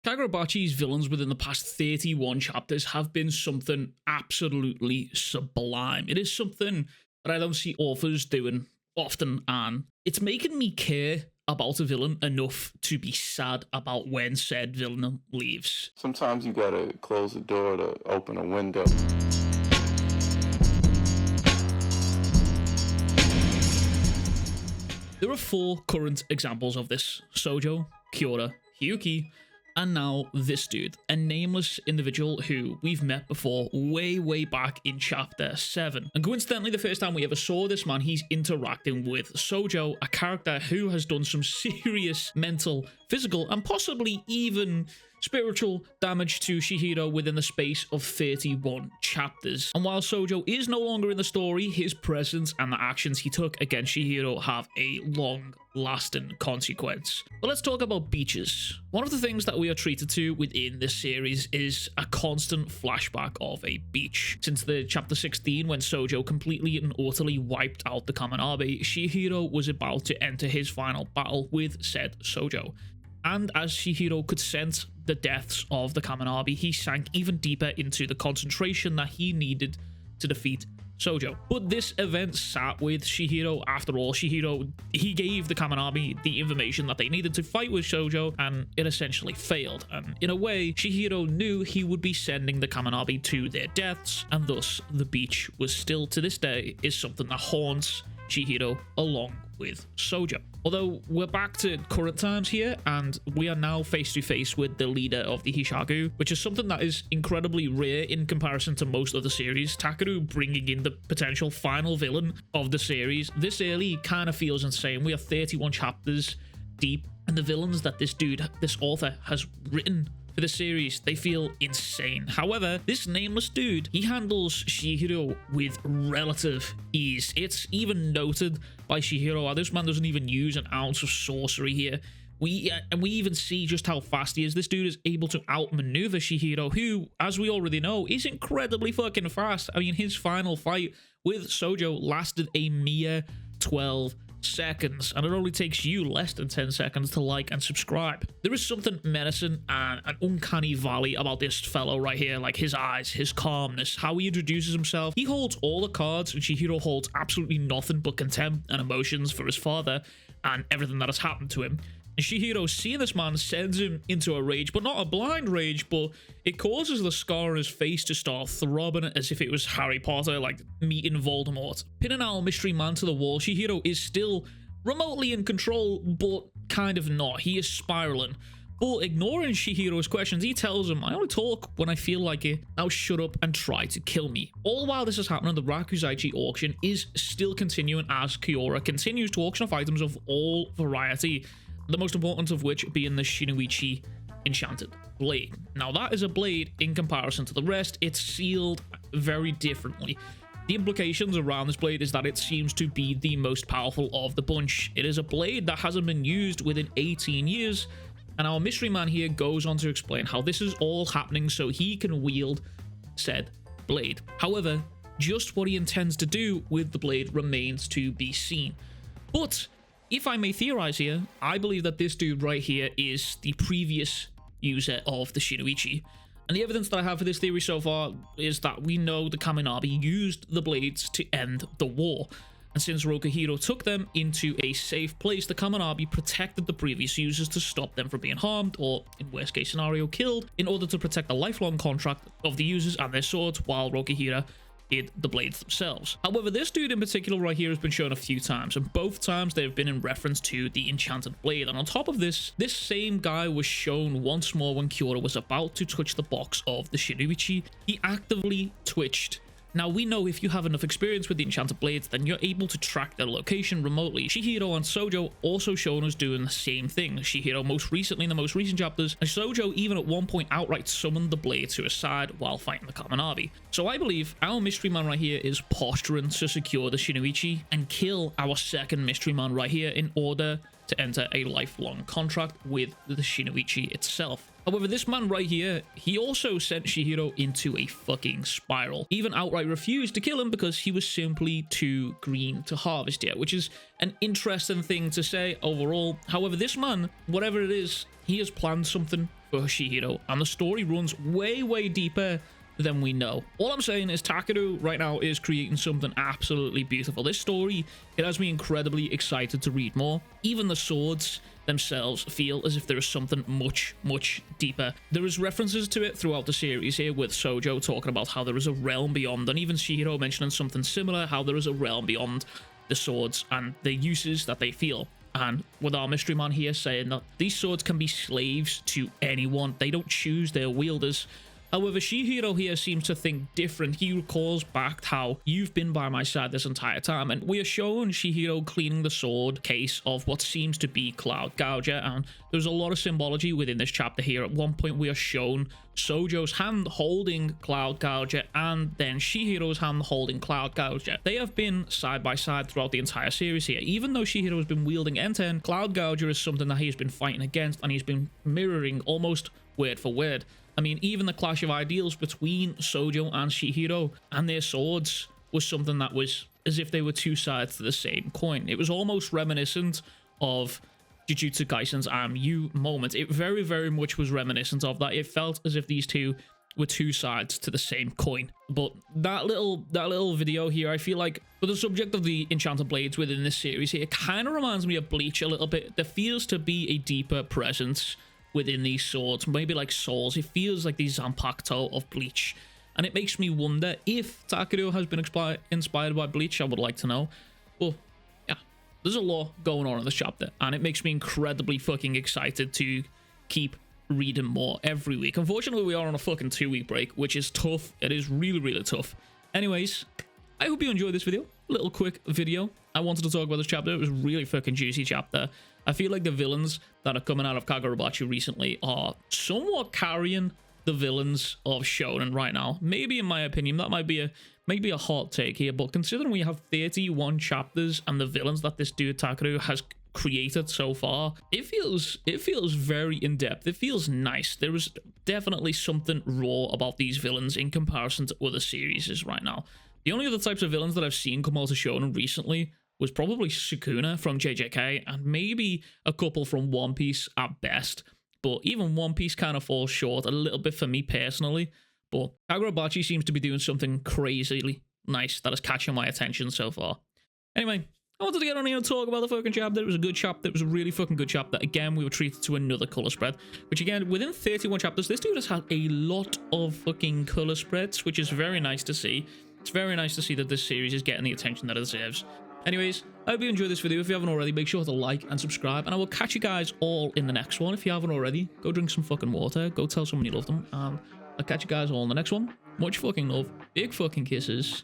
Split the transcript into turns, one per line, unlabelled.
Kagurabachi's villains within the past 31 chapters have been something absolutely sublime. It is something that I don't see authors doing often, and it's making me care about a villain enough to be sad about when said villain leaves.
Sometimes you gotta close the door to open a window.
There are 4 current examples of this: Sojo, Kyora, Hiyuki, and now this dude, a nameless individual who we've met before way back in chapter 7. And coincidentally, the first time we ever saw this man, he's interacting with Sojo, a character who has done some serious mental, physical, and possibly even spiritual damage to Chihiro within the space of 31 chapters. And while Sojo is no longer in the story, his presence and the actions he took against Chihiro have a long-lasting consequence. But let's talk about beaches. One of the things that we are treated to within this series is a constant flashback of a beach. Since the chapter 16, when Sojo completely and utterly wiped out the Kamanabe, Chihiro was about to enter his final battle with said Sojo. And as Chihiro could sense the deaths of the Kamanabe, he sank even deeper into the concentration that he needed to defeat Sojo. But this event sat with Chihiro. After all, Chihiro, he gave the Kamanabe the information that they needed to fight with Sojo, and it essentially failed. And in a way, Chihiro knew he would be sending the Kamanabe to their deaths, and thus the beach was still, to this day, is something that haunts Chihiro along with Sojo. Although we're back to current times here, and we are now face to face with the leader of the Hishaku, which is something that is incredibly rare in comparison to most of the series. Takeru bringing in the potential final villain of the series this early kind of feels insane. We are 31 chapters deep, and the villains that this author has written for the series, they feel insane. However, this nameless dude, he handles Chihiro with relative ease. It's even noted by Chihiro, this man doesn't even use an ounce of sorcery here. We even see just how fast he is. This dude is able to outmaneuver Chihiro, who, as we already know, is incredibly fucking fast. I mean, his final fight with Sojo lasted a mere 12 seconds, and it only takes you less than 10 seconds to like and subscribe. There is something menacing and an uncanny valley about this fellow right here, like his eyes, his calmness, how he introduces himself. He holds all the cards, and Chihiro holds absolutely nothing but contempt and emotions for his father and everything that has happened to him. And Chihiro, seeing this man, sends him into a rage, but not a blind rage, but it causes the scar on his face to start throbbing as if it was Harry Potter, like meeting Voldemort. Pinning our mystery man to the wall, Chihiro is still remotely in control, but kind of not. He is spiraling. But ignoring Chihiro's questions, he tells him, "I only talk when I feel like it. Now shut up and try to kill me." All while this is happening, the Rakuzaichi auction is still continuing as Kyora continues to auction off items of all variety, the most important of which being the Shinuchi Enchanted blade. Now that is a blade in comparison to the rest. It's sealed very differently. The implications around this blade is that it seems to be the most powerful of the bunch. It is a blade that hasn't been used within 18 years, and our mystery man here goes on to explain how this is all happening so he can wield said blade. However, just what he intends to do with the blade remains to be seen. But if I may theorize here, I believe that this dude right here is the previous user of the Shinuchi. And the evidence that I have for this theory so far is that we know the Kamanabe used the blades to end the war. And since Rokuhiro took them into a safe place, the Kamanabe protected the previous users to stop them from being harmed, or in worst case scenario, killed, in order to protect the lifelong contract of the users and their swords, while Rokuhiro did the blades themselves. However, this dude in particular right here has been shown a few times, and both times they've been in reference to the Enchanted blade. And on top of this, this same guy was shown once more when Kyora was about to touch the box of the Shinuchi. He actively twitched. Now, we know if you have enough experience with the Enchanted blades, then you're able to track their location remotely. Chihiro and Sojo also shown us doing the same thing. Chihiro most recently in the most recent chapters, and Sojo even at one point outright summoned the blade to his side while fighting the Kamanabe. So I believe our mystery man right here is posturing to secure the Shinuchi and kill our second mystery man right here in order to enter a lifelong contract with the Shinuchi itself. However, this man right here, he also sent Chihiro into a fucking spiral. He even outright refused to kill him because he was simply too green to harvest yet, which is an interesting thing to say overall. However, this man, whatever it is, he has planned something for Chihiro, and the story runs way deeper than we know. All I'm saying is Takeru right now is creating something absolutely beautiful. This story, it has me incredibly excited to read more. Even the swords themselves feel as if there is something much deeper. There is references to it throughout the series here, with Sojo talking about how there is a realm beyond, and even Chihiro mentioning something similar, how there is a realm beyond the swords and the uses that they feel. And with our mystery man here saying that these swords can be slaves to anyone, they don't choose their wielders. However, Chihiro here seems to think different. He recalls back how you've been by my side this entire time, and we are shown Chihiro cleaning the sword case of what seems to be Cloud Gouger, and there's a lot of symbology within this chapter here. At one point we are shown Sojo's hand holding Cloud Gouger and then Chihiro's hand holding Cloud Gouger. They have been side by side throughout the entire series here. Even though Chihiro has been wielding Enten, Cloud Gouger is something that he has been fighting against, and he's been mirroring almost word for word. I mean, even the clash of ideals between Sojo and Chihiro and their swords was something that was as if they were two sides to the same coin. It was almost reminiscent of Jujutsu Kaisen's I Am You moment. It very much was reminiscent of that. It felt as if these two were two sides to the same coin. But that little video here, I feel like, for the subject of the enchanted blades within this series here, it kind of reminds me of Bleach a little bit. There feels to be a deeper presence within these swords, maybe like souls. It feels like the Zanpakuto of Bleach, and it makes me wonder if Takeru has been inspired by Bleach. I would like to know. Well, yeah, there's a lot going on in this chapter, and it makes me incredibly fucking excited to keep reading more every week. Unfortunately, we are on a fucking 2-week break, which is tough. It is really tough. Anyways, I hope you enjoyed this video. Little quick video. I wanted to talk about this chapter. It was a really fucking juicy chapter. I feel like the villains that are coming out of Kagurabachi recently are somewhat carrying the villains of Shonen right now. Maybe, in my opinion, that might be a hot take here, but considering we have 31 chapters and the villains that this dude Takeru has created so far, it feels very in-depth. It feels nice. There is definitely something raw about these villains in comparison to other series right now. The only other types of villains that I've seen come out of Shonen recently was probably Sukuna from JJK, and maybe a couple from One Piece at best. But even One Piece kind of falls short a little bit for me personally. But Kagurabachi seems to be doing something crazily nice that is catching my attention so far. Anyway, I wanted to get on here and talk about the fucking chapter. It was a good chapter. It was a really fucking good chapter. Again, we were treated to another color spread, which again, within 31 chapters, this dude has had a lot of fucking color spreads, which is very nice to see. It's very nice to see that this series is getting the attention that it deserves. Anyways, I hope you enjoyed this video. If you haven't already, make sure to like and subscribe, and I will catch you guys all in the next one. If you haven't already, go drink some fucking water, go tell someone you love them, and I'll catch you guys all in the next one. Much fucking love, big fucking kisses.